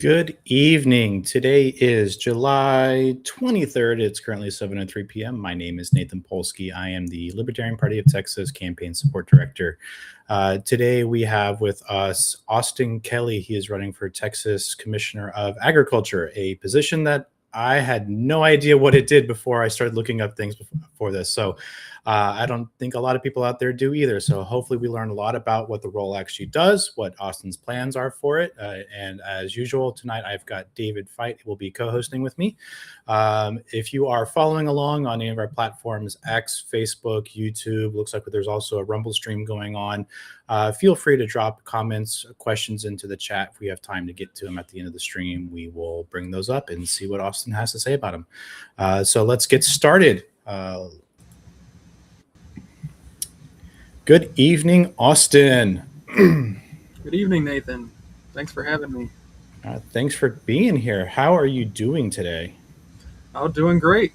Good evening. Today is July 23rd. It's currently 7:03 p.m. My name is Nathan Polsky. I am the Libertarian Party of Texas Campaign Support Director. Today we have with us Austin Kelly. He is running for Texas Commissioner of Agriculture, a position that I had no idea what it did before I started looking up things before this. So I don't think a lot of people out there do either. So hopefully we learn a lot about what the role actually does, what Austin's plans are for it. And as usual, tonight I've got David Feit, who will be co-hosting with me. If you are following along on any of our platforms, X, Facebook, YouTube, looks like there's also a Rumble stream going on. Feel free to drop comments, questions into the chat. If we have time to get to them at the end of the stream, we will bring those up and see what Austin has to say about them. So let's get started. Good evening, Austin. Good evening, Nathan. Thanks for having me. Thanks for being here. How are you doing today? Oh, doing great.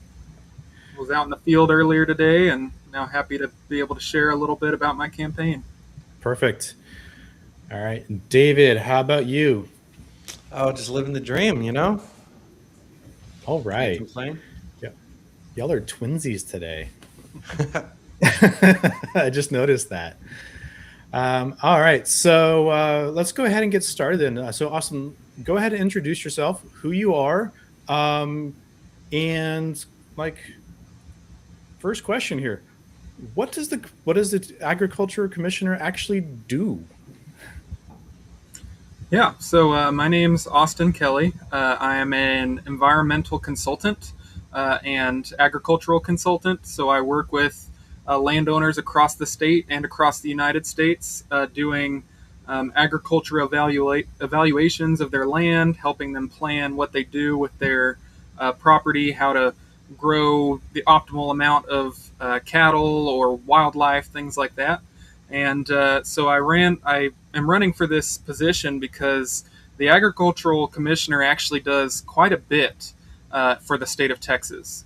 I was out in the field earlier today and now happy to be able to share a little bit about my campaign. Perfect. All right. David, how about you? Oh, just living the dream, you know? All right. Can't complain. Yeah. Y'all are twinsies today. I just noticed that. All right. So let's go ahead and get started then. So Austin, go ahead and introduce yourself, who you are, and first question here. What does the Agriculture Commissioner actually do? Yeah, so my name's Austin Kelly. I am an environmental consultant and agricultural consultant. So I work with landowners across the state and across the United States doing agriculture evaluations of their land, helping them plan what they do with their property, how to grow the optimal amount of cattle or wildlife, things like that. And so I am running for this position because the agricultural commissioner actually does quite a bit for the state of Texas.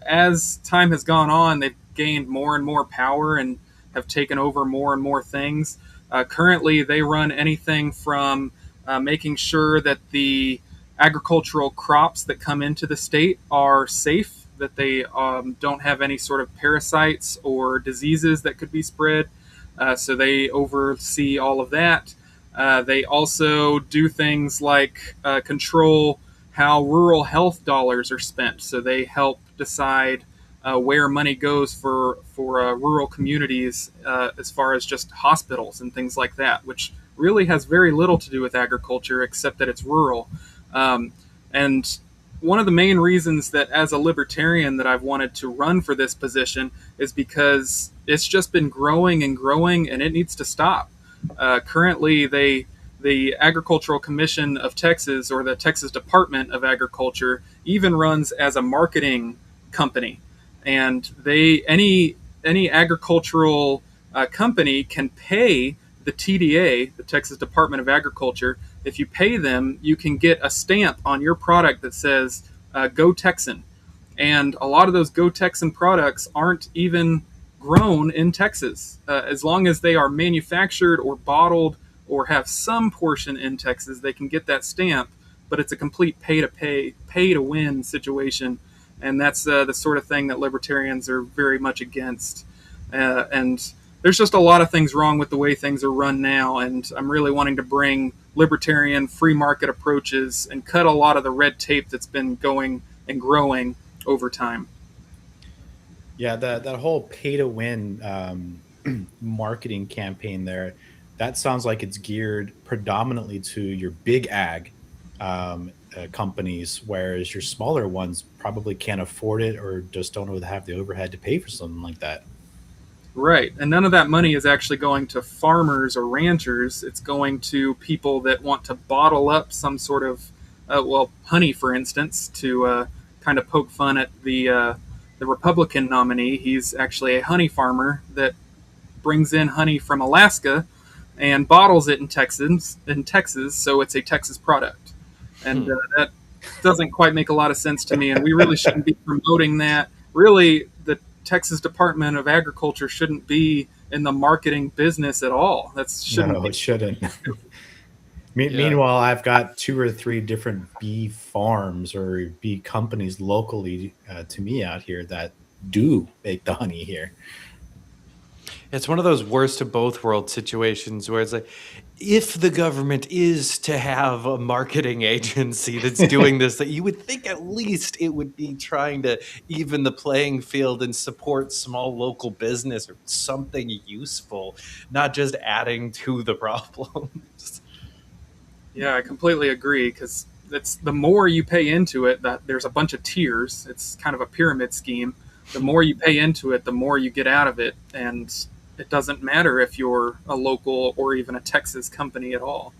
As time has gone on, they've gained more and more power and have taken over more and more things. Currently, they run anything from making sure that the agricultural crops that come into the state are safe, that they don't have any sort of parasites or diseases that could be spread. So they oversee all of that. They also do things like control how rural health dollars are spent. So they help decide where money goes for rural communities as far as just hospitals and things like that, which really has very little to do with agriculture except that it's rural. And one of the main reasons that as a libertarian that I've wanted to run for this position is because it's just been growing and growing and it needs to stop. Currently, the Agricultural Commission of Texas, or the Texas Department of Agriculture, even runs as a marketing company. And any agricultural company can pay the TDA, the Texas Department of Agriculture. If you pay them, you can get a stamp on your product that says Go Texan. And a lot of those Go Texan products aren't even grown in Texas. As long as they are manufactured or bottled or have some portion in Texas, they can get that stamp, but it's a complete pay-to-win situation. And that's the sort of thing that libertarians are very much against. And there's just a lot of things wrong with the way things are run now, and I'm really wanting to bring libertarian free market approaches and cut a lot of the red tape that's been going and growing over time. Yeah, that whole pay-to-win marketing campaign there, that sounds like it's geared predominantly to your big ag companies, whereas your smaller ones probably can't afford it or just don't have the overhead to pay for something like that. Right, and none of that money is actually going to farmers or ranchers. It's going to people that want to bottle up some sort of, honey, for instance, to kind of poke fun at the Republican nominee. He's actually a honey farmer that brings in honey from Alaska and bottles it in Texas, so it's a Texas product. And that doesn't quite make a lot of sense to me, and we really shouldn't be promoting that. Really, the Texas Department of Agriculture shouldn't be in the marketing business at all. It shouldn't. Yeah. Meanwhile, I've got two or three different bee farms or bee companies locally to me out here that do make the honey here. It's one of those worst of both world situations where it's like, if the government is to have a marketing agency that's doing this, that you would think at least it would be trying to even the playing field and support small local business or something useful, not just adding to the problems. Yeah, I completely agree because it's the more you pay into it, that there's a bunch of tiers. It's kind of a pyramid scheme. The more you pay into it, the more you get out of it, and it doesn't matter if you're a local or even a Texas company at all.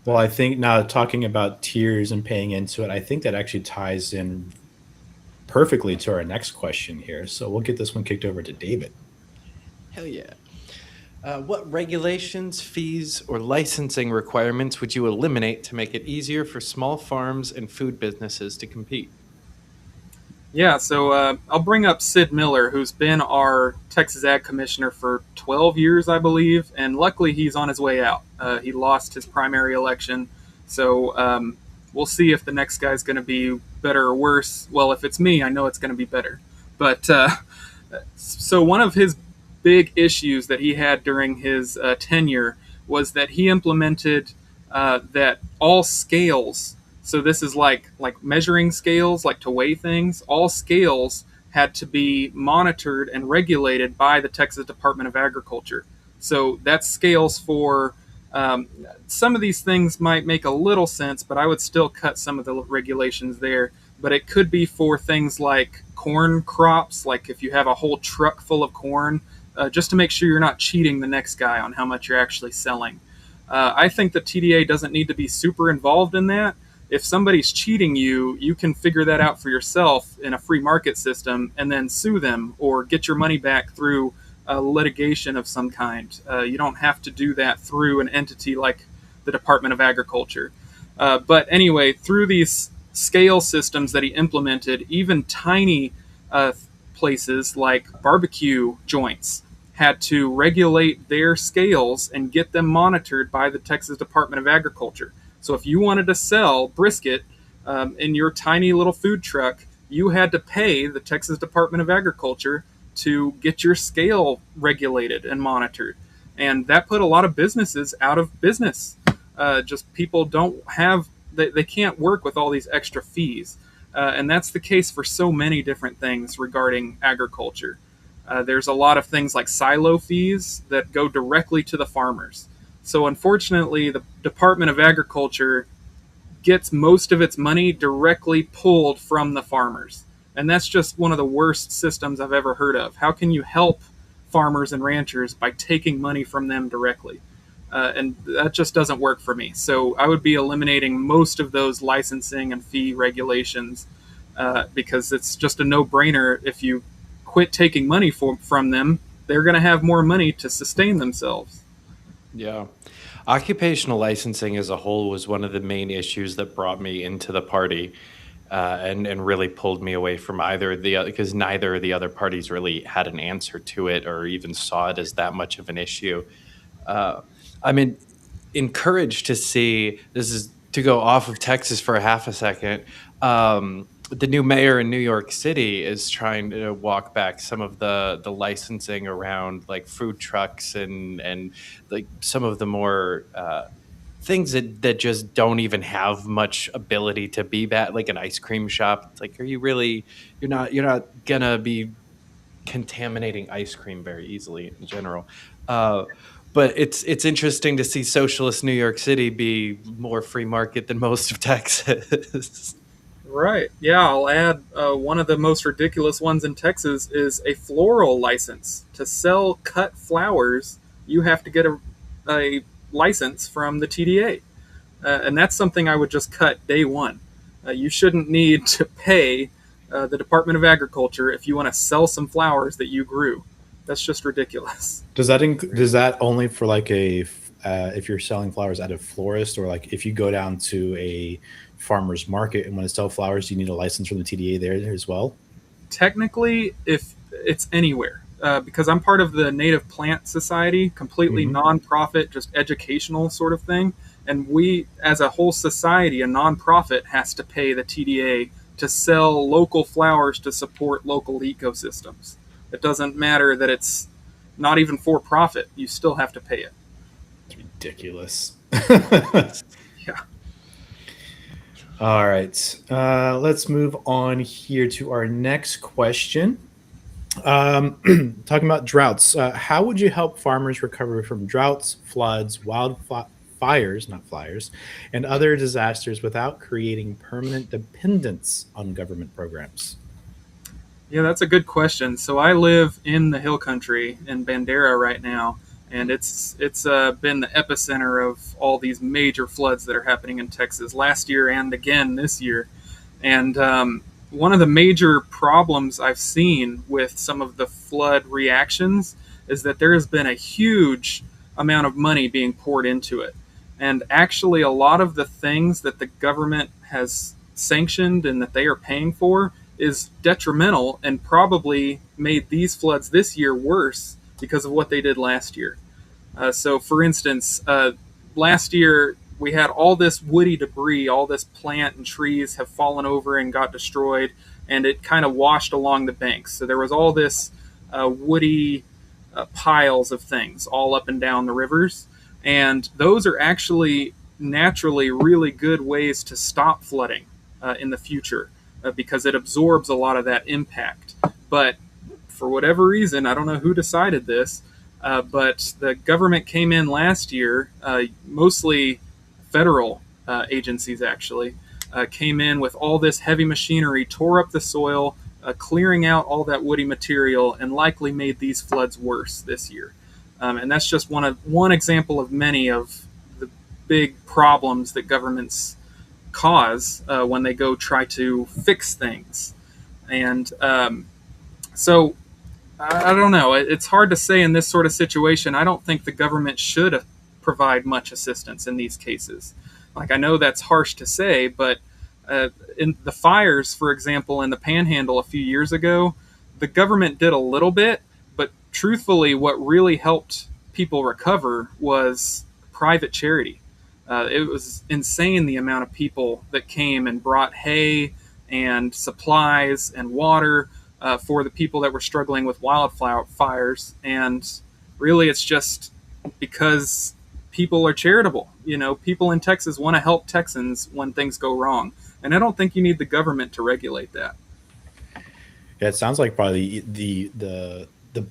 Well, I think now talking about tiers and paying into it, I think that actually ties in perfectly to our next question here. So we'll get this one kicked over to David. Hell yeah. What regulations, fees, or licensing requirements would you eliminate to make it easier for small farms and food businesses to compete? Yeah, so I'll bring up Sid Miller, who's been our Texas Ag Commissioner for 12 years, I believe, and luckily he's on his way out. He lost his primary election, so we'll see if the next guy's going to be better or worse. Well, if it's me, I know it's going to be better. But so one of his big issues that he had during his tenure was that he implemented that all scales. So this is like measuring scales, like to weigh things. All scales had to be monitored and regulated by the Texas Department of Agriculture. So that's scales for um, some of these things might make a little sense, but I would still cut some of the regulations there. But it could be for things like corn crops, like if you have a whole truck full of corn, just to make sure you're not cheating the next guy on how much you're actually selling. I think the TDA doesn't need to be super involved in that. If somebody's cheating you, you can figure that out for yourself in a free market system and then sue them or get your money back through litigation of some kind. You don't have to do that through an entity like the Department of Agriculture. But anyway, through these scale systems that he implemented, even tiny places like barbecue joints had to regulate their scales and get them monitored by the Texas Department of Agriculture. So if you wanted to sell brisket in your tiny little food truck, you had to pay the Texas Department of Agriculture to get your scale regulated and monitored. And that put a lot of businesses out of business. Just people don't have, they can't work with all these extra fees. And that's the case for so many different things regarding agriculture. There's a lot of things like silo fees that go directly to the farmers. So, unfortunately, the Department of Agriculture gets most of its money directly pulled from the farmers. And that's just one of the worst systems I've ever heard of. How can you help farmers and ranchers by taking money from them directly? And that just doesn't work for me. So I would be eliminating most of those licensing and fee regulations because it's just a no-brainer. If you quit taking money from them, they're going to have more money to sustain themselves. Yeah. Occupational licensing as a whole was one of the main issues that brought me into the party, and really pulled me away from either of the other, because neither of the other parties really had an answer to it or even saw it as that much of an issue. Uh, I'm encouraged to see this is to go off of Texas for a half a second. The new mayor in New York City is trying to walk back some of the licensing around like food trucks and like some of the more things that just don't even have much ability to be that, like an ice cream shop. It's like, are you really, you're not gonna be contaminating ice cream very easily in general. Uh, but it's interesting to see socialist New York City be more free market than most of Texas. Right. Yeah, I'll add one of the most ridiculous ones in Texas is a floral license. To sell cut flowers, you have to get a license from the TDA. And that's something I would just cut day one. You shouldn't need to pay the Department of Agriculture if you want to sell some flowers that you grew. That's just ridiculous. Does that only for like if you're selling flowers at a florist, or like if you go down to a farmer's market and want to sell flowers, do you need a license from the TDA there as well? Technically, if it's anywhere, because I'm part of the Native Plant Society, completely Hmm. nonprofit, just educational sort of thing. And we, as a whole society, a nonprofit, has to pay the TDA to sell local flowers to support local ecosystems. It doesn't matter that it's not even for profit, you still have to pay it. It's ridiculous. Yeah. All right. Let's move on here to our next question. Talking about droughts, how would you help farmers recover from droughts, floods, wildfires, not flyers, and other disasters without creating permanent dependence on government programs? Yeah, that's a good question. So I live in the hill country in Bandera right now, and it's been the epicenter of all these major floods that are happening in Texas last year and again this year. And one of the major problems I've seen with some of the flood reactions is that there has been a huge amount of money being poured into it. And actually, a lot of the things that the government has sanctioned and that they are paying for is detrimental and probably made these floods this year worse because of what they did last year. So, for instance, last year we had all this woody debris, all this plant and trees have fallen over and got destroyed, and it kind of washed along the banks. So there was all this woody piles of things all up and down the rivers, and those are actually naturally really good ways to stop flooding in the future because it absorbs a lot of that impact. But for whatever reason, I don't know who decided this, but the government came in last year, mostly federal agencies actually, came in with all this heavy machinery, tore up the soil, clearing out all that woody material, and likely made these floods worse this year. And that's just one example of many of the big problems that governments cause when they go try to fix things. And so I don't know. It's hard to say in this sort of situation. I don't think the government should provide much assistance in these cases. Like, I know that's harsh to say, but in the fires, for example, in the Panhandle a few years ago, the government did a little bit, but truthfully, what really helped people recover was private charity. It was insane the amount of people that came and brought hay and supplies and water for the people that were struggling with wildfires. And really, it's just because people are charitable. You know, people in Texas want to help Texans when things go wrong. And I don't think you need the government to regulate that. Yeah, it sounds like probably the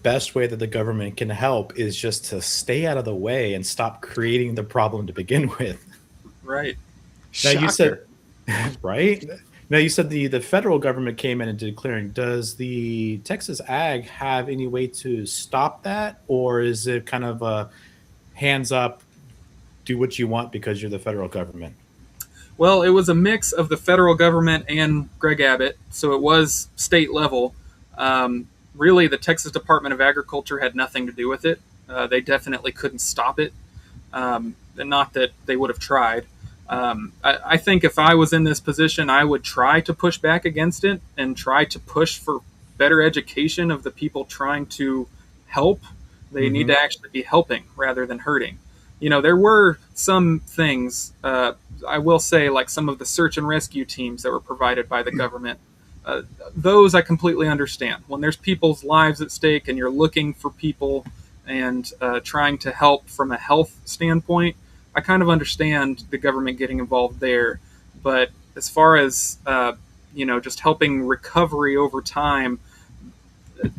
best way that the government can help is just to stay out of the way and stop creating the problem to begin with. Right. Now you said, Shocker. right? Now you said the federal government came in and did clearing. Does the Texas Ag have any way to stop that, or is it kind of a hands up, do what you want because you're the federal government? Well, it was a mix of the federal government and Greg Abbott, so it was state level. Really, the Texas Department of Agriculture had nothing to do with it. They definitely couldn't stop it. Not that they would have tried. I think if I was in this position, I would try to push back against it and try to push for better education of the people trying to help. They need Hmm. to actually be helping rather than hurting. You know, there were some things, I will say, like some of the search and rescue teams that were provided by the government. Uh, those I completely understand. When there's people's lives at stake and you're looking for people and trying to help from a health standpoint, I kind of understand the government getting involved there. But as far as just helping recovery over time,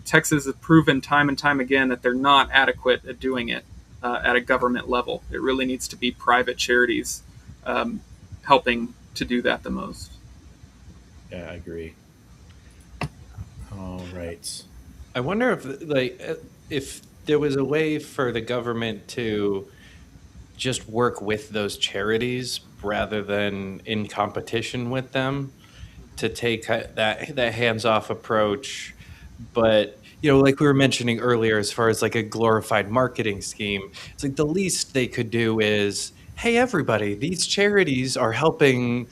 Texas has proven time and time again that they're not adequate at doing it at a government level. It really needs to be private charities um, helping to do that the most. Yeah, I agree. All right. I wonder if there was a way for the government to just work with those charities rather than in competition with them, to take that hands-off approach. But like we were mentioning earlier, as far as like a glorified marketing scheme, it's like the least they could do is, hey, everybody, these charities are helping,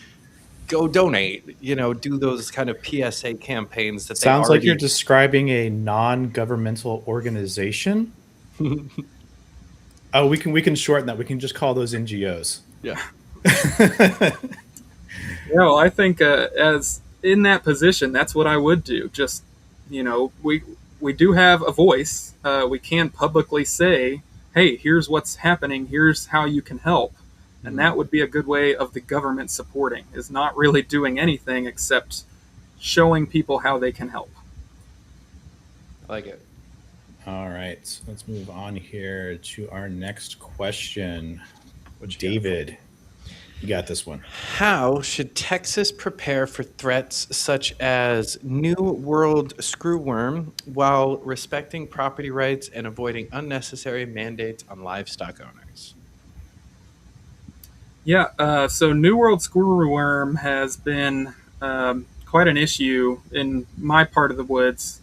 go donate, do those kind of PSA campaigns that they Sounds like you're already. describing a non-governmental organization. Oh, we can shorten that. We can just call those NGOs. Yeah. Yeah, well, I think as in that position, that's what I would do. Just, we do have a voice. We can publicly say, "Hey, here's what's happening. Here's how you can help," and that would be a good way of the government supporting. Is not really doing anything except showing people how they can help. I like it. All right, so let's move on here to our next question. What you got? David, you got this one. How should Texas prepare for threats such as New World screwworm while respecting property rights and avoiding unnecessary mandates on livestock owners? Yeah, so New World screwworm has been quite an issue in my part of the woods.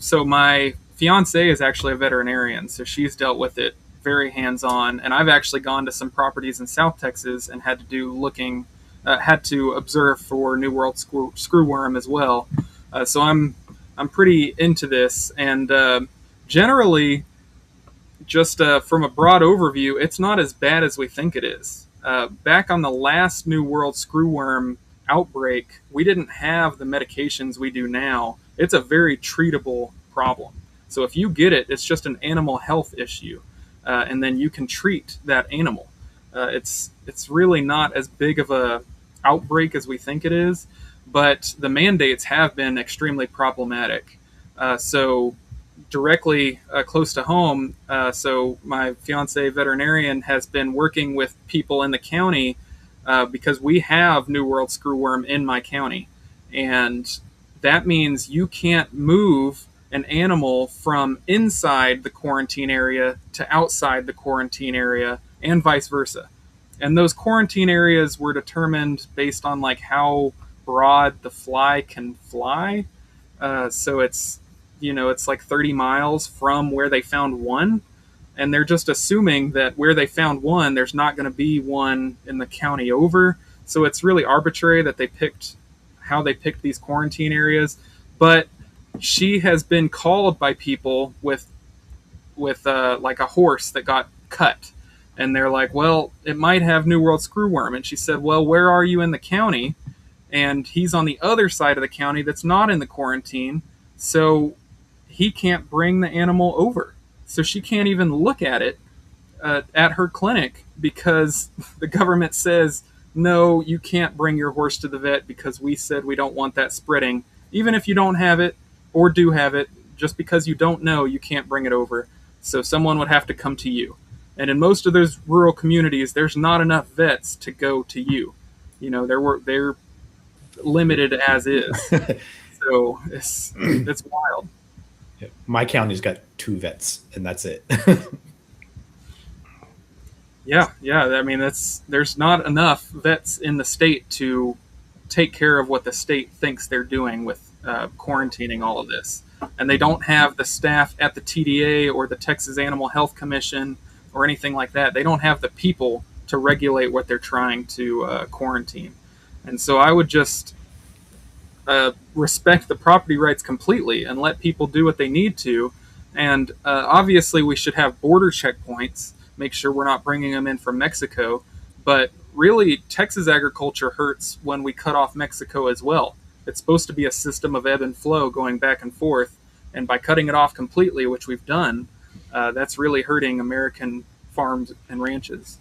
So my fiance is actually a veterinarian, so she's dealt with it very hands-on. And I've actually gone to some properties in South Texas and had to observe for New World screwworm as well. So I'm pretty into this, and generally, just from a broad overview, it's not as bad as we think it is. Back on the last New World screwworm outbreak, we didn't have the medications we do now. It's a very treatable problem. So if you get it, it's just an animal health issue, and then you can treat that animal. It's really not as big of a outbreak as we think it is, but the mandates have been extremely problematic. So directly close to home. So my fiance, veterinarian, has been working with people in the county because we have New World screwworm in my county, and that means you can't move an animal from inside the quarantine area to outside the quarantine area, and vice versa. And those quarantine areas were determined based on like how broad the fly can fly. So it's like 30 miles from where they found one, and they're just assuming that where they found one, there's not going to be one in the county over. So it's really arbitrary that they picked how they picked these quarantine areas. But she has been called by people with like a horse that got cut, and they're like, well, it might have New World screwworm. And she said, well, where are you in the county? And he's on the other side of the county that's not in the quarantine, so he can't bring the animal over. So she can't even look at it at her clinic because the government says, no, you can't bring your horse to the vet because we said we don't want that spreading. Even if you don't have it or do have it, just because you don't know, you can't bring it over. So someone would have to come to you. And in most of those rural communities, there's not enough vets to go to you. They're limited as is. So it's wild. Yeah. My county's got 2 vets, and that's it. Yeah. I mean, there's not enough vets in the state to take care of what the state thinks they're doing with quarantining all of this, and they don't have the staff at the TDA or the Texas Animal Health Commission or anything like that. They don't have the people to regulate what they're trying to quarantine, and so I would just respect the property rights completely and let people do what they need to. And obviously, we should have border checkpoints, make sure we're not bringing them in from Mexico. But really, Texas agriculture hurts when we cut off Mexico as well. It's supposed to be a system of ebb and flow going back and forth. And by cutting it off completely, which we've done, that's really hurting American farms and ranches.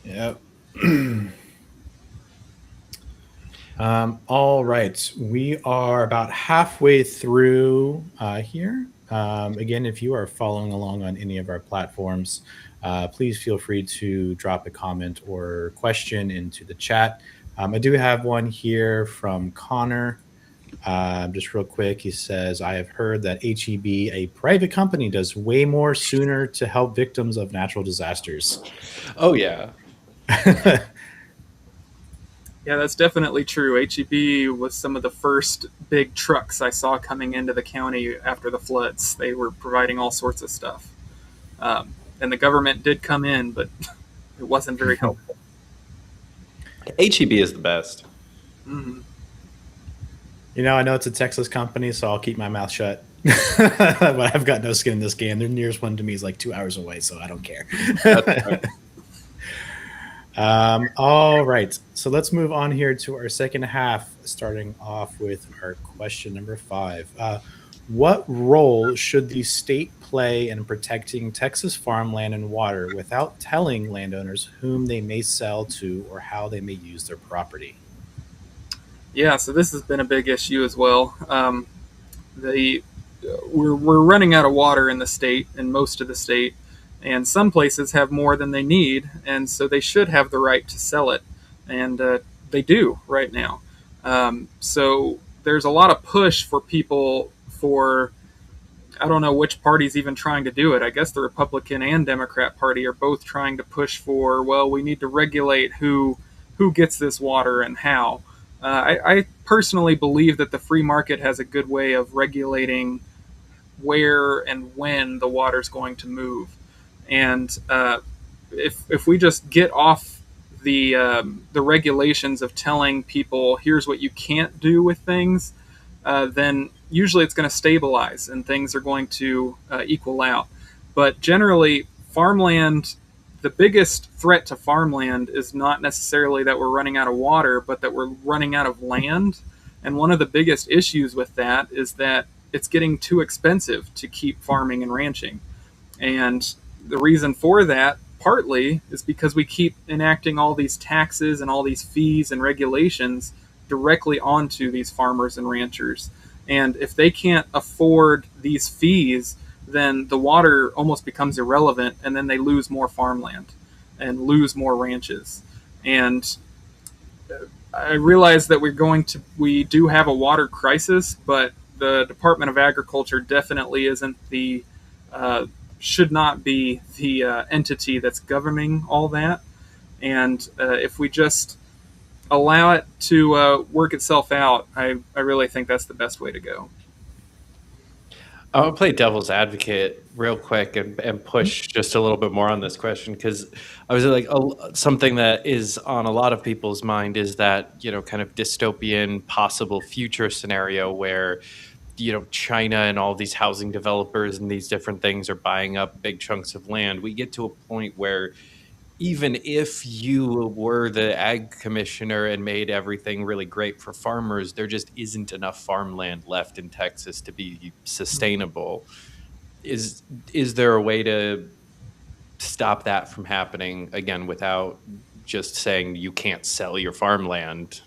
Yep. All right, we are about halfway through here. Again, if you are following along on any of our platforms, please feel free to drop a comment or question into the chat. I do have one here from Connor. Just real quick, he says, I have heard that HEB, a private company, does way more sooner to help victims of natural disasters. Oh, yeah. Yeah, that's definitely true. HEB was some of the first big trucks I saw coming into the county after the floods. They were providing all sorts of stuff. And the government did come in, but it wasn't very helpful. HEB is the best. Mm-hmm. I know it's a Texas company, so I'll keep my mouth shut. But I've got no skin in this game. The nearest one to me is like 2 hours away, so I don't care. That's fine. All right. So let's move on here to our second half, starting off with our question number 5. What role should the state play in protecting Texas farmland and water without telling landowners whom they may sell to or how they may use their property? Yeah, so this has been a big issue as well. The we're running out of water in the state, in most of the state, and some places have more than they need, and so they should have the right to sell it, and they do right now. So there's a lot of push for people for, I don't know which party's even trying to do it. I guess the Republican and Democrat Party are both trying to push for, well, we need to regulate who gets this water and how. I personally believe that the free market has a good way of regulating where and when the water's going to move. And if we just get off the regulations of telling people here's what you can't do with things, then usually it's going to stabilize and things are going to equal out. But generally, farmland, the biggest threat to farmland is not necessarily that we're running out of water, but that we're running out of land. And one of the biggest issues with that is that it's getting too expensive to keep farming and ranching. And the reason for that, partly, is because we keep enacting all these taxes and all these fees and regulations directly onto these farmers and ranchers. And if they can't afford these fees, then the water almost becomes irrelevant, and then they lose more farmland and lose more ranches. And I realize that we do have a water crisis, but the Department of Agriculture definitely isn't should not be the entity that's governing all that. And if we just allow it to work itself out, I really think that's the best way to go. I'll play devil's advocate real quick and push just a little bit more on this question because I was like something that is on a lot of people's mind is that kind of dystopian possible future scenario where China and all these housing developers and these different things are buying up big chunks of land. We get to a point where even if you were the ag commissioner and made everything really great for farmers, there just isn't enough farmland left in Texas to be sustainable. Is there a way to stop that from happening again without just saying you can't sell your farmland?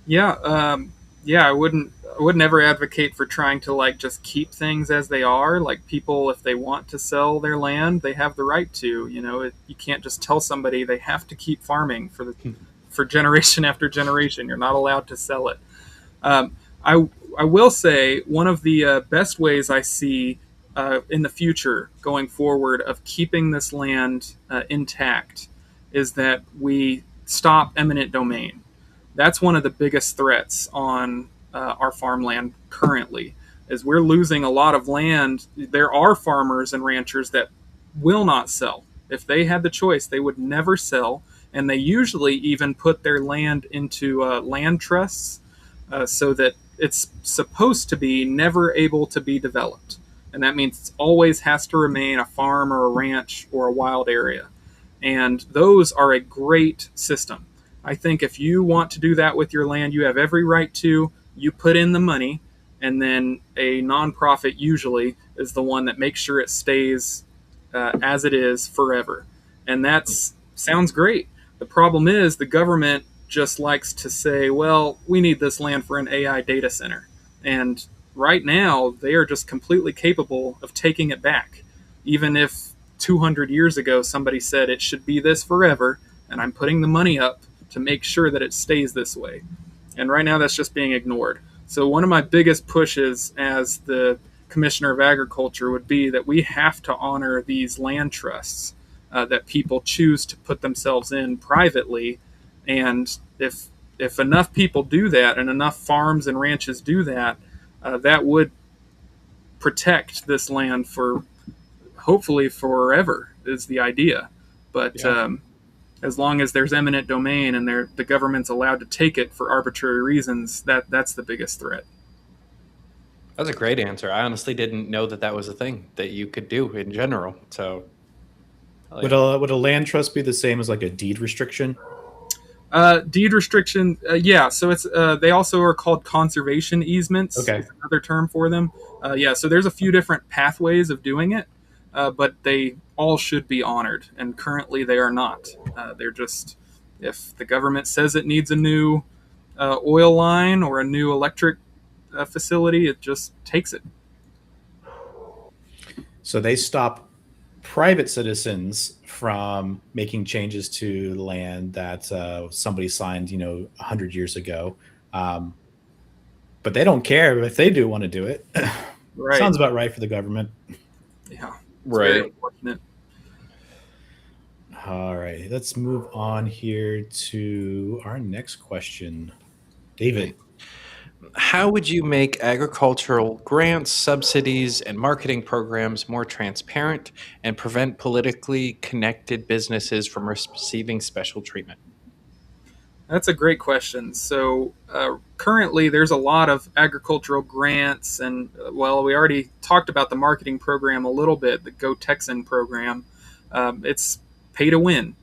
Yeah, yeah, I wouldn't ever advocate for trying to like just keep things as they are. Like people, if they want to sell their land, they have the right to. You can't just tell somebody they have to keep farming for generation after generation. You're not allowed to sell it. Um, I will say one of the best ways I see in the future going forward of keeping this land intact is that we stop eminent domain. That's one of the biggest threats on our farmland currently is we're losing a lot of land. There are farmers and ranchers that will not sell. If they had the choice, they would never sell, and they usually even put their land into land trusts so that it's supposed to be never able to be developed. And that means it always has to remain a farm or a ranch or a wild area. And those are a great system. I think if you want to do that with your land, you have every right to. You put in the money, and then a nonprofit usually is the one that makes sure it stays as it is forever. And that sounds great. The problem is the government just likes to say, well, we need this land for an AI data center. And right now, they are just completely capable of taking it back. Even if 200 years ago somebody said it should be this forever, and I'm putting the money up to make sure that it stays this way. And right now, that's just being ignored. So, one of my biggest pushes as the Commissioner of Agriculture would be that we have to honor these land trusts that people choose to put themselves in privately. And if enough people do that and enough farms and ranches do that, that would protect this land for hopefully forever is the idea. But Yeah. As long as there's eminent domain and the government's allowed to take it for arbitrary reasons, that's the biggest threat. That's a great answer. I honestly didn't know that that was a thing that you could do in general. So, hell Would yeah. a land trust be the same as like a deed restriction? Deed restriction, yeah. So it's they also are called conservation easements. Okay. Is another term for them. Yeah. So there's a few different pathways of doing it, but they all should be honored, and currently they are not. They're just, if the government says it needs a new oil line or a new electric facility, it just takes it. So they stop private citizens from making changes to land that somebody signed, 100 years ago. Um, but they don't care if they do want to do it. Right. Sounds about right for the government. Yeah. It's Right. very unfortunate. All right, let's move on here to our next question. David. How would you make agricultural grants, subsidies, and marketing programs more transparent and prevent politically connected businesses from receiving special treatment? That's a great question. So, currently, there's a lot of agricultural grants, and well, we already talked about the marketing program a little bit, the Go Texan program. It's pay to win.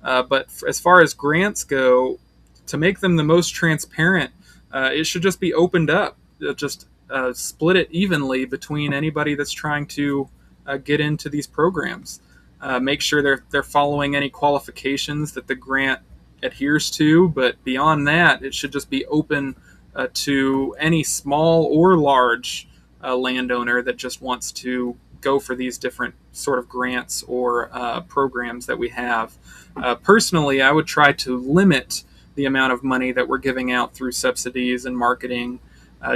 But as far as grants go, to make them the most transparent, it should just be opened up. Just split it evenly between anybody that's trying to get into these programs. Make sure they're following any qualifications that the grant adheres to, but beyond that, it should just be open to any small or large landowner that just wants to go for these different sort of grants or programs that we have. Personally, I would try to limit the amount of money that we're giving out through subsidies and marketing,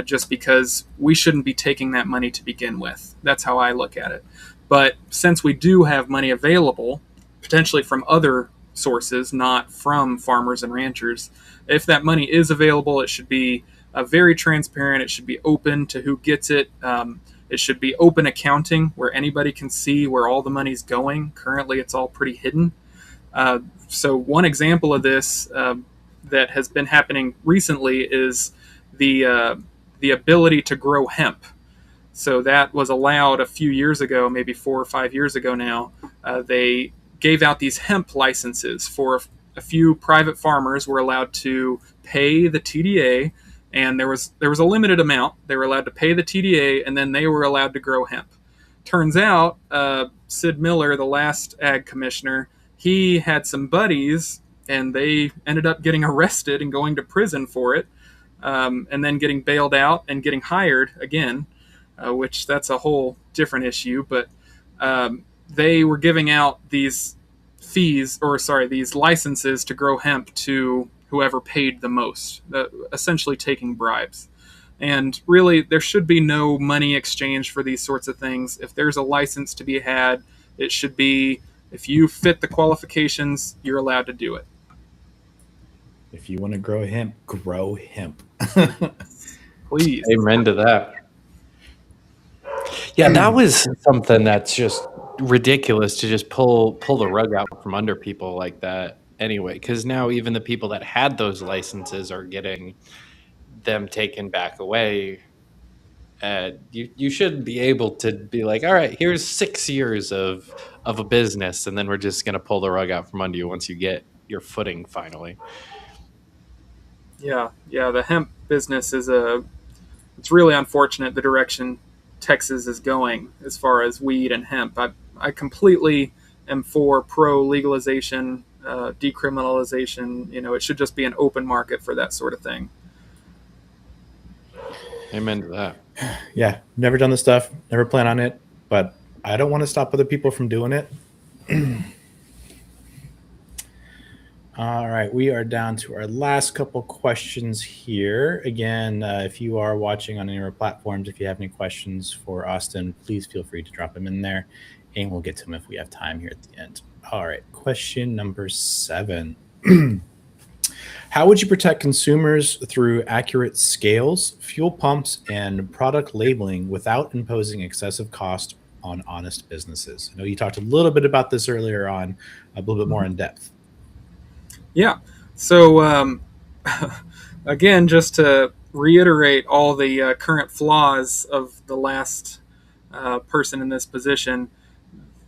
just because we shouldn't be taking that money to begin with. That's how I look at it. But since we do have money available, potentially from other sources, not from farmers and ranchers, if that money is available, it should be very transparent. It should be open to who gets it. It should be open accounting where anybody can see where all the money's going. Currently, it's all pretty hidden. So one example of this that has been happening recently is the ability to grow hemp. So that was allowed a few years ago, maybe 4 or 5 years ago now. They gave out these hemp licenses for a few private farmers were allowed to pay the TDA, and there was a limited amount. They were allowed to pay the TDA, and then they were allowed to grow hemp. Turns out, Sid Miller, the last ag commissioner, he had some buddies, and they ended up getting arrested and going to prison for it, and then getting bailed out and getting hired again, which that's a whole different issue. But they were giving out these these licenses to grow hemp to whoever paid the most, essentially taking bribes. And really, there should be no money exchange for these sorts of things. If there's a license to be had, it should be, if you fit the qualifications, you're allowed to do it. If you want to grow hemp, grow hemp. Please. Amen to that. Yeah, that was something that's just ridiculous to just pull the rug out from under people like that anyway, because now even the people that had those licenses are getting them taken back away. You should be able to be like, all right, here's 6 years of a business, and then we're just going to pull the rug out from under you once you get your footing finally. Yeah, the hemp business it's really unfortunate the direction Texas is going as far as weed and hemp. I completely am for pro legalization, decriminalization. It should just be an open market for that sort of thing. Amen to that. Yeah, never done this stuff, never plan on it, but I don't want to stop other people from doing it. All right, we are down to our last couple questions here. Again, if you are watching on any of our platforms, if you have any questions for Austin, please feel free to drop them in there, and we'll get to them if we have time here at the end. All right, question number 7. How would you protect consumers through accurate scales, fuel pumps, and product labeling without imposing excessive cost on honest businesses? I know you talked a little bit about this earlier on, a little bit more in depth. Yeah. So, again, just to reiterate all the current flaws of the last person in this position,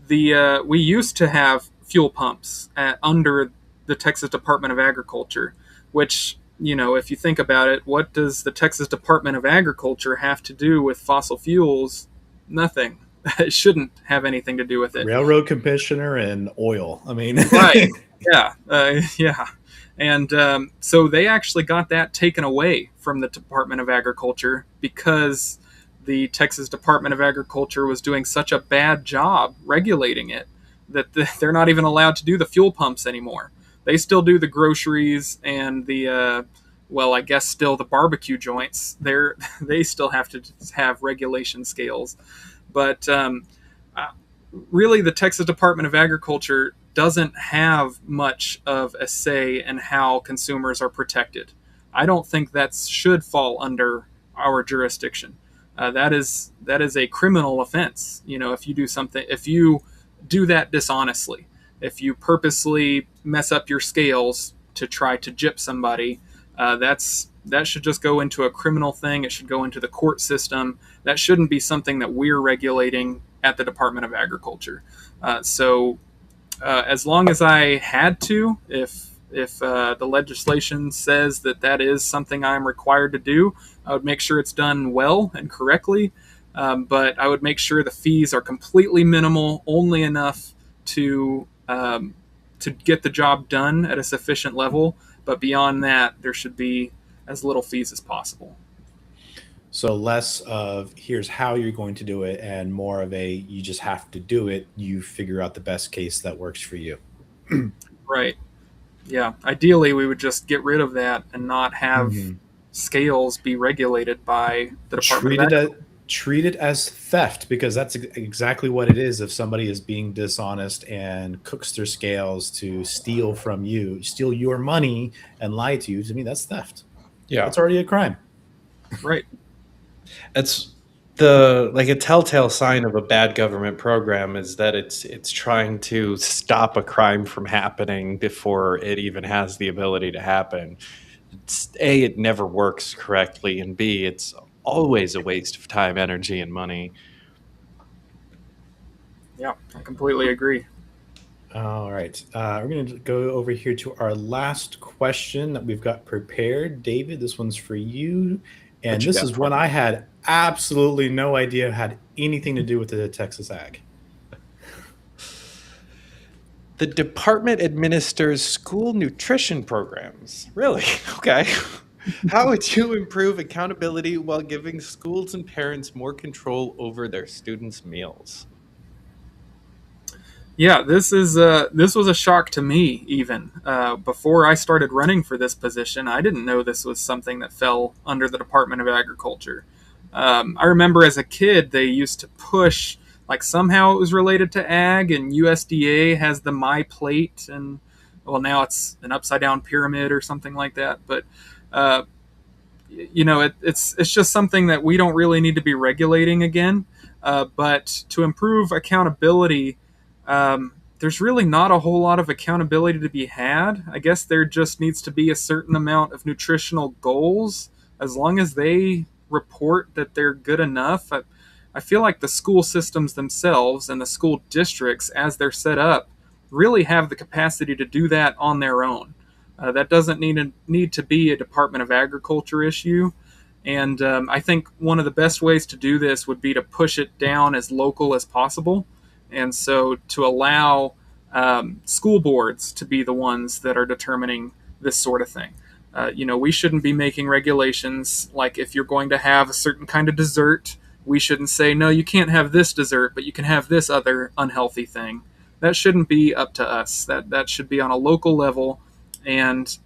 we used to have fuel pumps under the Texas Department of Agriculture, which, if you think about it, what does the Texas Department of Agriculture have to do with fossil fuels? Nothing. It shouldn't have anything to do with it. Railroad commissioner and oil. I mean, Right. Yeah. Yeah. And so they actually got that taken away from the Department of Agriculture because the Texas Department of Agriculture was doing such a bad job regulating it that they're not even allowed to do the fuel pumps anymore. They still do the groceries and well, I guess still the barbecue joints. They still have to have regulation scales, but uh, really, the Texas Department of Agriculture doesn't have much of a say in how consumers are protected. I don't think that should fall under our jurisdiction. That is a criminal offense. If you do something, if you do that dishonestly, if you purposely mess up your scales to try to gyp somebody, that should just go into a criminal thing. It should go into the court system. That shouldn't be something that we're regulating at the Department of Agriculture. So, as long as I had to, if the legislation says that is something I'm required to do, I would make sure it's done well and correctly. But I would make sure the fees are completely minimal, only enough to get the job done at a sufficient level. But beyond that, there should be as little fees as possible. so less of here's how you're going to do it and more of a you just have to do it. You figure out the best case that works for you. Right. Yeah. Ideally, we would just get rid of that and not have Mhm. scales be regulated by the Department of treat it as Agriculture. treat it as theft because that's exactly what it is if somebody is being dishonest and cooks their scales to steal from you, steal your money and lie to you. To me, that's theft. Yeah. That's already a crime. Right. It's the like a telltale sign of a bad government program is that it's trying to stop a crime from happening before it even has the ability to happen. It's A, it never works correctly, and B, it's always a waste of time, energy, and money. Yeah. I completely agree. All right. We're going to go over here to our last question that we've got prepared. David, this one's for you. And What you this got is for one me? I had absolutely no idea had anything to do with the Texas Ag. The department administers school nutrition programs. Really? Okay. How would you improve accountability while giving schools and parents more control over their students' meals? Yeah, this was a shock to me. Even before I started running for this position, I didn't know this was something that fell under the Department of Agriculture. I remember as a kid they used to push like somehow it was related to ag, and USDA has the My Plate, and well now it's an upside down pyramid or something like that. But uh, it's just something that we don't really need to be regulating again. But to improve accountability, there's really not a whole lot of accountability to be had. I guess there just needs to be a certain amount of nutritional goals. As long as they report that they're good enough, I feel like the school systems themselves and the school districts, as they're set up, really have the capacity to do that on their own. That doesn't need to be a Department of Agriculture issue. And I think one of the best ways to do this would be to push it down as local as possible. And so to allow school boards to be the ones that are determining this sort of thing. We shouldn't be making regulations like if you're going to have a certain kind of dessert, we shouldn't say, no, you can't have this dessert, but you can have this other unhealthy thing. That shouldn't be up to us. That should be on a local level. And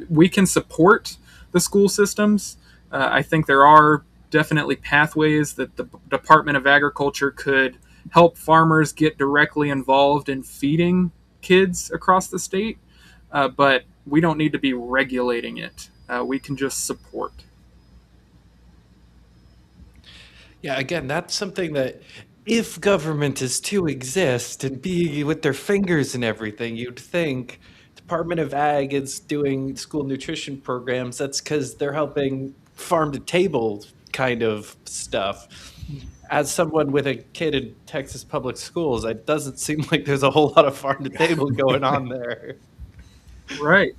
we can support the school systems. I think there are definitely pathways that the Department of Agriculture could help farmers get directly involved in feeding kids across the state, but we don't need to be regulating it. We can just support. Yeah, again, that's something that if government is to exist and be with their fingers and everything, you'd think Department of Ag is doing school nutrition programs, that's because they're helping farm to table kind of stuff. As someone with a kid in Texas public schools, it doesn't seem like there's a whole lot of farm to table going on there. Right.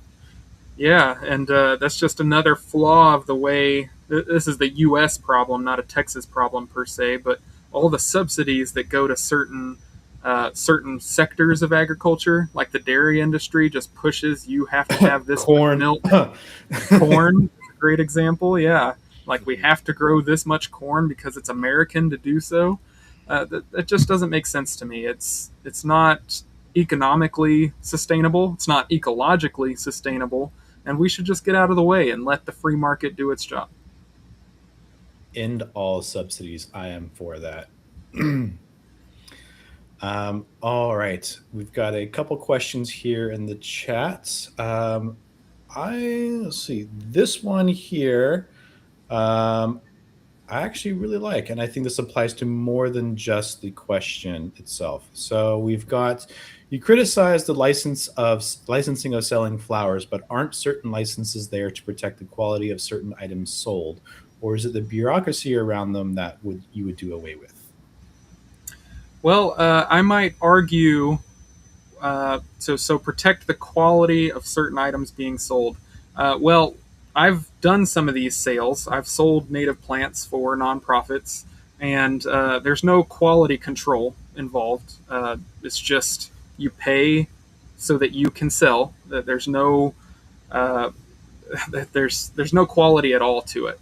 Yeah, and that's just another flaw of the way. This is the U.S. problem, not a Texas problem per se, but all the subsidies that go to certain sectors of agriculture, like the dairy industry, just pushes you have to have this Corn. milk. Corn is a great example. Yeah, like we have to grow this much corn because it's American to do so. That just doesn't make sense to me. It's not economically sustainable. It's not ecologically sustainable, and we should just get out of the way and let the free market do its job. End all subsidies. I am for that. All right, we've got a couple questions here in the chat. Let's see this one here. I actually really like, and I think this applies to more than just the question itself. So we've got, you criticize the licensing of selling flowers, but aren't certain licenses there to protect the quality of certain items sold, or is it the bureaucracy around them that you would do away with? Well, I might argue so protect the quality of certain items being sold. Well, I've done some of these sales. I've sold native plants for nonprofits, and there's no quality control involved. It's just you pay so that you can sell. That there's no uh, there's no quality at all to it.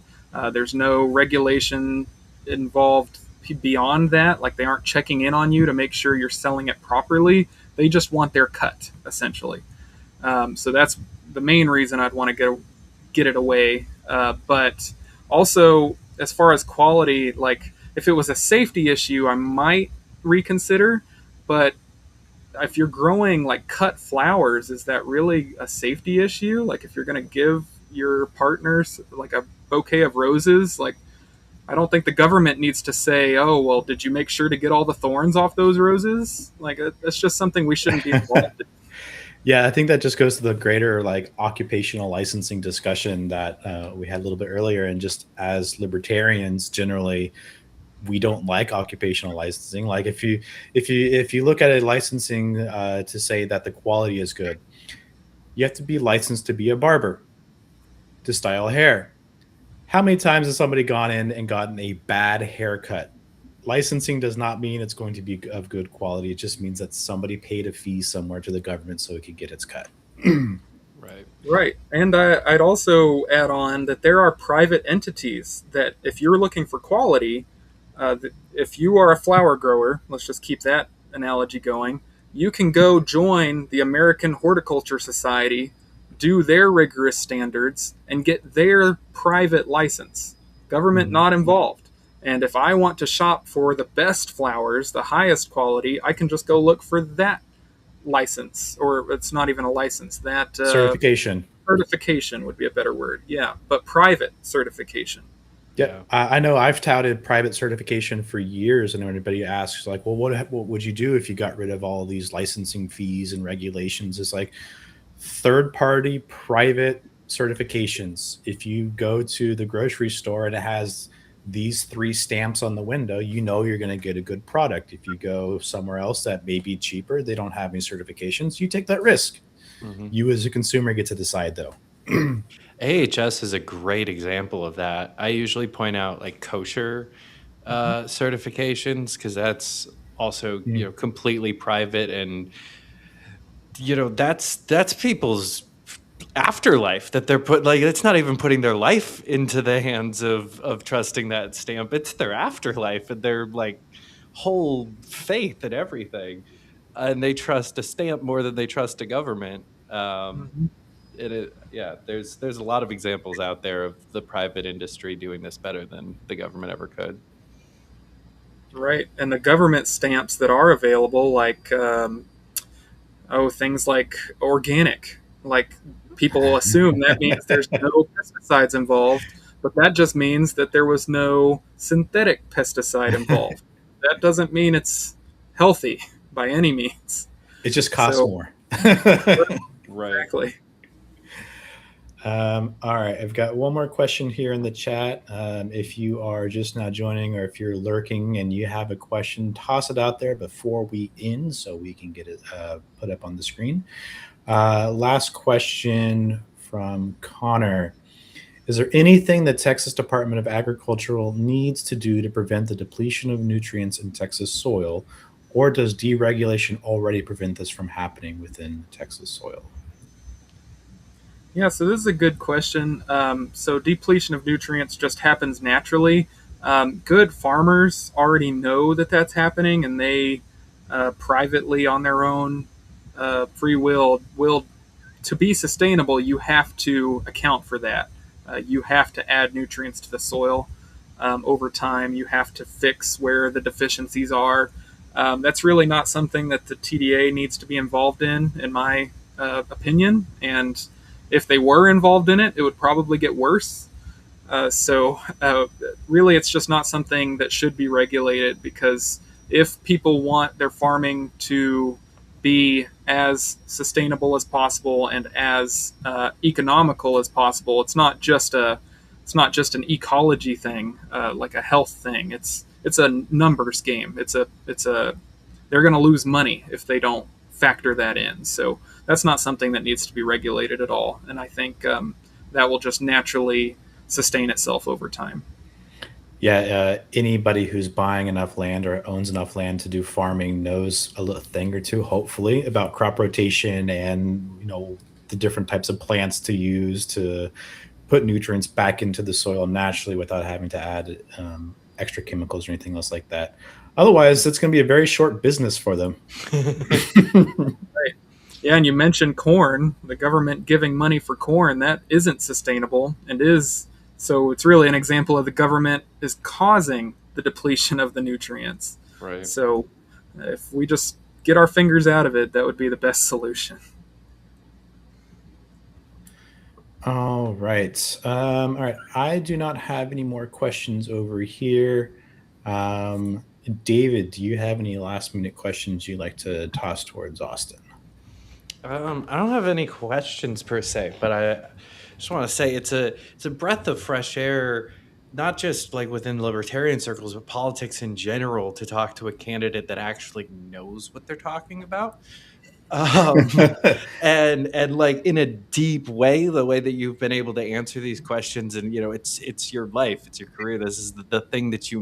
There's no regulation involved beyond that. Like they aren't checking in on you to make sure you're selling it properly. They just want their cut, essentially. So that's the main reason I'd want to get it away. But also, as far as quality, like if it was a safety issue, I might reconsider. But if you're growing like cut flowers, is that really a safety issue? Like if you're going to give your partners like a bouquet of roses, like I don't think the government needs to say, "Oh, well, did you make sure to get all the thorns off those roses?" Like that's just something we shouldn't be involved in. Yeah, I think that just goes to the greater like occupational licensing discussion that we had a little bit earlier. And just as libertarians, generally, we don't like occupational licensing. Like if you look at a licensing to say that the quality is good, you have to be licensed to be a barber, to style hair. How many times has somebody gone in and gotten a bad haircut? Licensing does not mean it's going to be of good quality. It just means that somebody paid a fee somewhere to the government so it could get its cut. Right. Right. And I'd also add on that there are private entities that, if you're looking for quality, if you are a flower grower, let's just keep that analogy going, you can go join the American Horticulture Society, do their rigorous standards, and get their private license. Government not involved. And if I want to shop for the best flowers, the highest quality, I can just go look for that license, or it's not even a license. That Certification. certification would be a better word. Yeah, but private certification. Yeah, I know I've touted private certification for years, and when anybody asks, like, well, what would you do if you got rid of all these licensing fees and regulations? It's like third-party private certifications. If you go to the grocery store and it has these three stamps on the window, you know you're going to get a good product. If you go somewhere else that may be cheaper, they don't have any certifications, you take that risk. You as a consumer get to decide, though. AHS is a great example of that. I usually point out like kosher certifications because that's also completely private, and that's people's afterlife that they're like it's not even putting their life into the hands of trusting that stamp. It's their afterlife and their like whole faith and everything, and they trust a stamp more than they trust a government. There's a lot of examples out there of the private industry doing this better than the government ever could. Right, and the government stamps that are available, like things like organic, like people assume that means there's no pesticides involved, but that just means that there was no synthetic pesticide involved. That doesn't mean it's healthy by any means. It just costs more. Right. Exactly. All right, I've got one more question here in the chat. If you are just now joining, or if you're lurking and you have a question, toss it out there before we end so we can get it put up on the screen. Last question from Connor. Is there anything the Texas Department of Agriculture needs to do to prevent the depletion of nutrients in Texas soil, or does deregulation already prevent this from happening within Texas soil? Yeah, so this is a good question. So depletion of nutrients just happens naturally. Good farmers already know that that's happening, and they privately, on their own free will to be sustainable. You have to account for that. You have to add nutrients to the soil over time. You have to fix where the deficiencies are. That's really not something that the TDA needs to be involved in my opinion. And if they were involved in it, it would probably get worse. So really, it's just not something that should be regulated, because if people want their farming to be as sustainable as possible and as economical as possible, it's not just an ecology thing, like a health thing. It's a numbers game. They're going to lose money if they don't factor that in. So that's not something that needs to be regulated at all. And I think that will just naturally sustain itself over time. Yeah, anybody who's buying enough land or owns enough land to do farming knows a little thing or two, hopefully, about crop rotation and the different types of plants to use to put nutrients back into the soil naturally without having to add extra chemicals or anything else like that. Otherwise, it's going to be a very short business for them. Right. Yeah, and you mentioned corn, the government giving money for corn. That isn't sustainable and is. So it's really an example of the government is causing the depletion of the nutrients. Right. So if we just get our fingers out of it, that would be the best solution. All right. All right. I do not have any more questions over here. David, do you have any last minute questions you'd like to toss towards Austin? I don't have any questions per se, but I just want to say it's a breath of fresh air, not just like within libertarian circles, but politics in general, to talk to a candidate that actually knows what they're talking about. um, and like in a deep way, the way that you've been able to answer these questions, and it's your life, it's your career, this is the thing that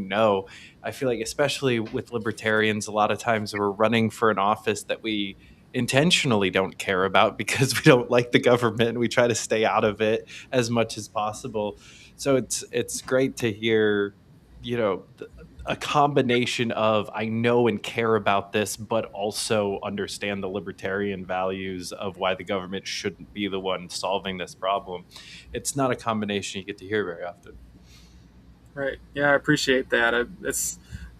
I feel like, especially with libertarians, a lot of times we're running for an office that we intentionally don't care about because we don't like the government. We try to stay out of it as much as possible. So it's great to hear, a combination of I know and care about this, but also understand the libertarian values of why the government shouldn't be the one solving this problem. It's not a combination you get to hear very often. Right. Yeah, I appreciate that.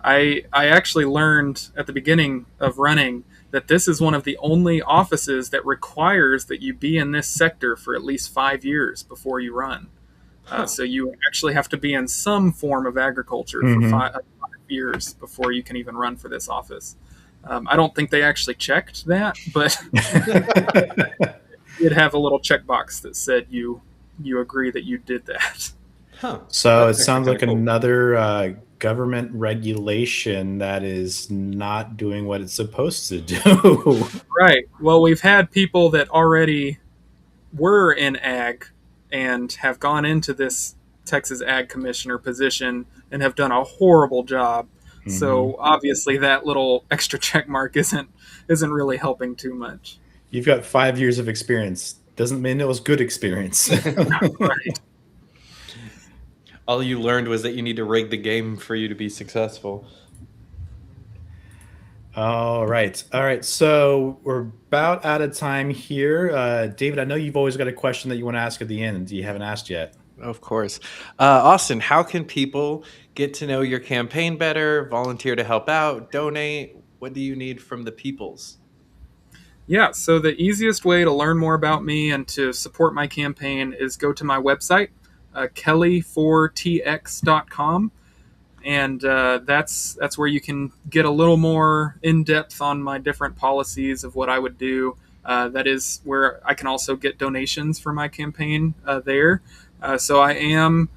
I actually learned at the beginning of running that this is one of the only offices that requires that you be in this sector for at least 5 years before you run. So you actually have to be in some form of agriculture for 5 years before you can even run for this office. I don't think they actually checked that, but you'd have a little checkbox that said you agree that you did that. Huh. So it sounds like cool. another government regulation that is not doing what it's supposed to do. Right. Well, we've had people that already were in ag and have gone into this Texas Ag Commissioner position and have done a horrible job. Mm-hmm. So obviously that little extra check mark isn't really helping too much. You've got 5 years of experience. Doesn't mean it was good experience. Right. All you learned was that you need to rig the game for you to be successful. All right. So we're about out of time here. David, I know you've always got a question that you want to ask at the end. You haven't asked yet. Of course. Austin, how can people get to know your campaign better, volunteer to help out, donate? What do you need from the peoples? Yeah, so the easiest way to learn more about me and to support my campaign is go to my website, kelly4tx.com. And that's where you can get a little more in-depth on my different policies of what I would do. That is where I can also get donations for my campaign there. So I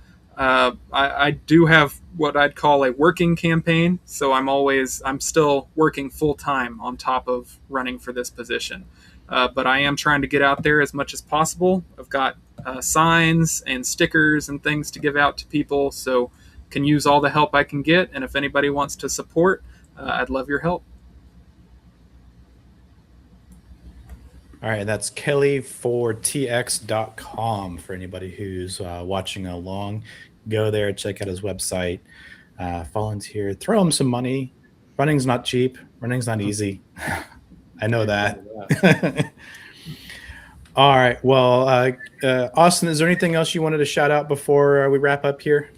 do have what I'd call a working campaign. So I'm still working full time on top of running for this position. But I am trying to get out there as much as possible. I've got signs and stickers and things to give out to people. So can use all the help I can get. And if anybody wants to support, I'd love your help. All right, that's kelly4tx.com for anybody who's watching along. Go there, check out his website, volunteer, throw him some money. Running's not cheap. Running's not easy. I know that. All right. Well, Austin, is there anything else you wanted to shout out before we wrap up here?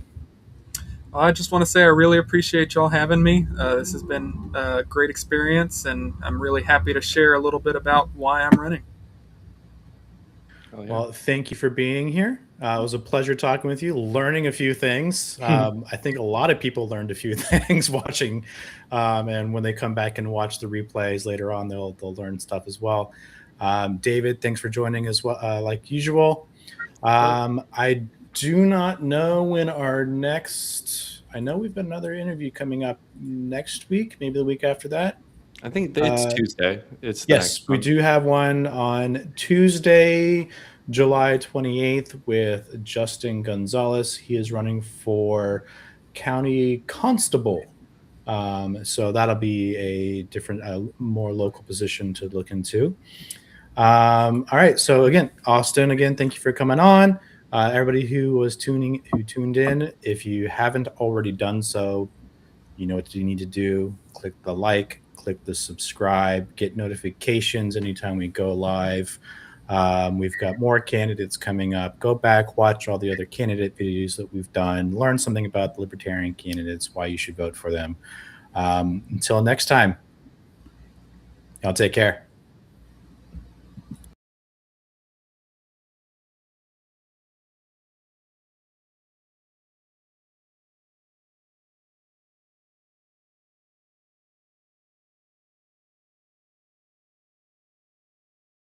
I just want to say I really appreciate y'all having me. This has been a great experience, and I'm really happy to share a little bit about why I'm running. Oh, yeah. Well, thank you for being here. It was a pleasure talking with you, learning a few things. I think a lot of people learned a few things watching, and when they come back and watch the replays later on, they'll learn stuff as well. David, thanks for joining as well, like usual. I do not know when our next. I know we've got another interview coming up next week, maybe the week after that. I think it's Tuesday. It's the Yes, next we one. do have one on Tuesday, July 28th with Justin Gonzalez. He is running for county constable. So that'll be a different, more local position to look into. All right. So again, Austin, thank you for coming on. Everybody who tuned in, if you haven't already done so, you know what you need to do. Click the like, click the subscribe, get notifications anytime we go live. We've got more candidates coming up. Go back, watch all the other candidate videos that we've done. Learn something about the Libertarian candidates, why you should vote for them. Until next time, y'all take care.